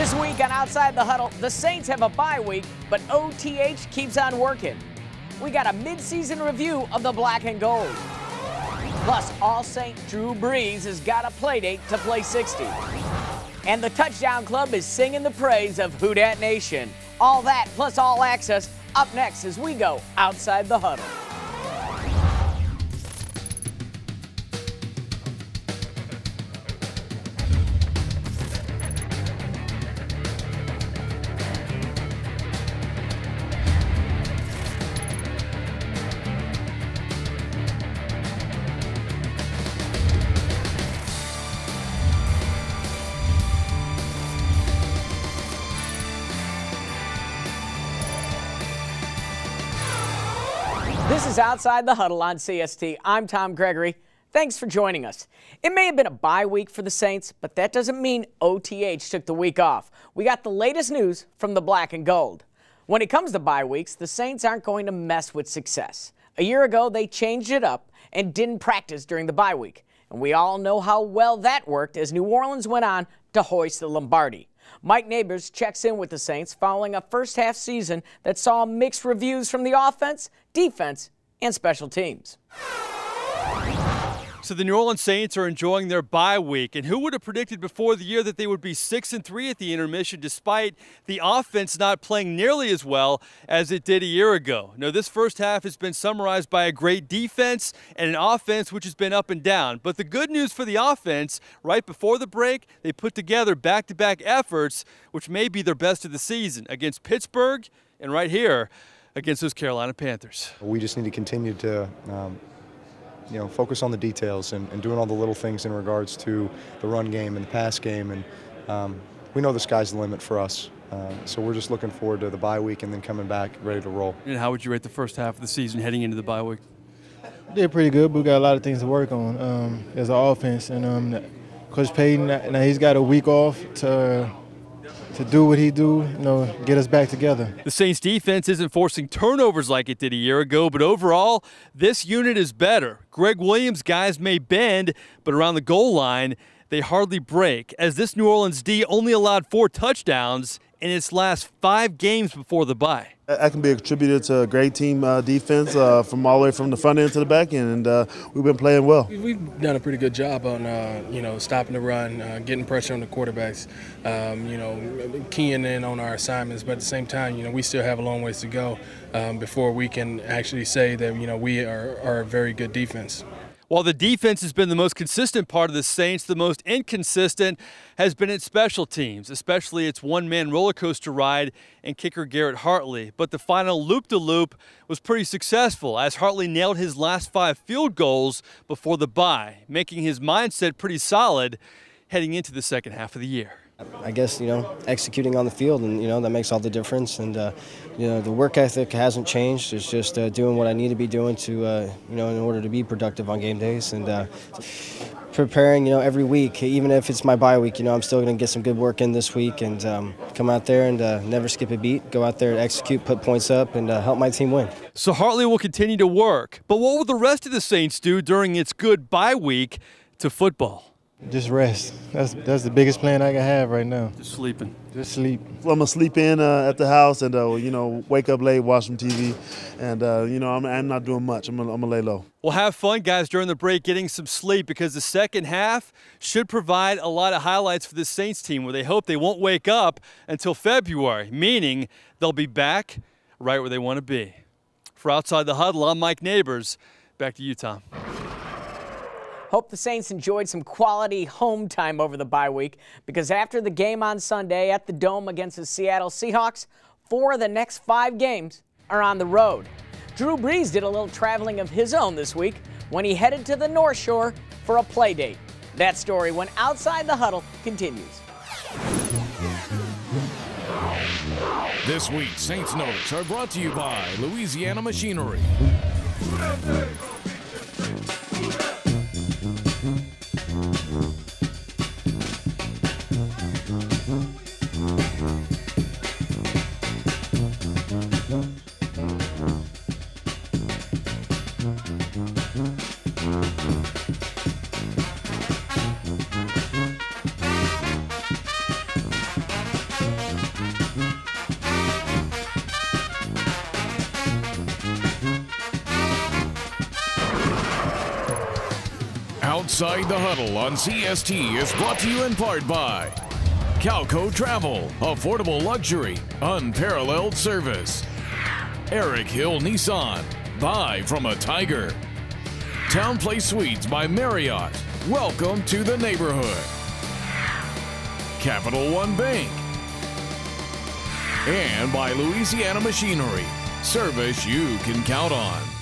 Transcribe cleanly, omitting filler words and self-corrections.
This week on Outside the Huddle, the Saints have a bye week, but OTH keeps on working. We got a mid-season review of the black and gold. Plus, All-Saint Drew Brees has got a playdate to play 60. And the Touchdown Club is singing the praise of Who Dat Nation. All that plus all access up next as we go Outside the Huddle. This is Outside the Huddle on CST. I'm Tom Gregory. Thanks for joining us. It may have been a bye week for the Saints, but that doesn't mean OTH took the week off. We got the latest news from the black and gold. When it comes to bye weeks, the Saints aren't going to mess with success. A year ago, they changed it up and didn't practice during the bye week. And we all know how well that worked as New Orleans went on to hoist the Lombardi. Mike Nabors checks in with the Saints following a first-half season that saw mixed reviews from the offense, defense, and special teams. So the New Orleans Saints are enjoying their bye week, and who would have predicted before the year that they would be 6-3 at the intermission despite the offense not playing nearly as well as it did a year ago? Now, this first half has been summarized by a great defense and an offense which has been up and down. But the good news for the offense, right before the break, they put together back-to-back efforts, which may be their best of the season against Pittsburgh and right here against those Carolina Panthers. We just need to continue to focus on the details and doing all the little things in regards to the run game and the pass game. And we know the sky's the limit for us. So we're just looking forward to the bye week and then coming back ready to roll. And how would you rate the first half of the season heading into the bye week? We did pretty good, but we got a lot of things to work on as an offense. And Coach Payton, now he's got a week off to do what he do, get us back together. The Saints defense isn't forcing turnovers like it did a year ago, but overall, this unit is better. Greg Williams' guys may bend, but around the goal line, they hardly break, as this New Orleans D only allowed 4 touchdowns in its last 5 games before the bye. That can be a contributor to a great team defense from all the way from the front end to the back end, and we've been playing well. We've done a pretty good job on stopping the run, getting pressure on the quarterbacks, keying in on our assignments. But at the same time, we still have a long ways to go before we can actually say that we are a very good defense. While the defense has been the most consistent part of the Saints, the most inconsistent has been its special teams, especially its one-man roller coaster ride and kicker Garrett Hartley. But the final loop-de-loop was pretty successful as Hartley nailed his last 5 field goals before the bye, making his mindset pretty solid heading into the second half of the year. I guess, executing on the field, and, that makes all the difference. And, the work ethic hasn't changed. It's just doing what I need to be doing to, in order to be productive on game days. And preparing, every week, even if it's my bye week, I'm still going to get some good work in this week and come out there and never skip a beat, go out there and execute, put points up, and help my team win. So Hartley will continue to work. But what will the rest of the Saints do during its good bye week to football? Just rest. That's the biggest plan I can have right now. Just sleeping. Just sleep. I'm going to sleep in at the house and, wake up late, watch some TV. And, I'm not doing much. I'm going to lay low. Well, have fun, guys, during the break getting some sleep because the second half should provide a lot of highlights for this Saints team where they hope they won't wake up until February, meaning they'll be back right where they want to be. For Outside the Huddle, I'm Mike Nabors. Back to you, Tom. Hope the Saints enjoyed some quality home time over the bye week because after the game on Sunday at the Dome against the Seattle Seahawks, 4 of the next 5 games are on the road. Drew Brees did a little traveling of his own this week when he headed to the North Shore for a play date. That story when Outside the Huddle continues. This week, Saints Notes are brought to you by Louisiana Machinery. Outside the Huddle on CST is brought to you in part by Calco Travel, affordable luxury, unparalleled service. Eric Hill Nissan, buy from a Tiger. Town Place Suites by Marriott, welcome to the neighborhood. Capital One Bank. And by Louisiana Machinery, service you can count on.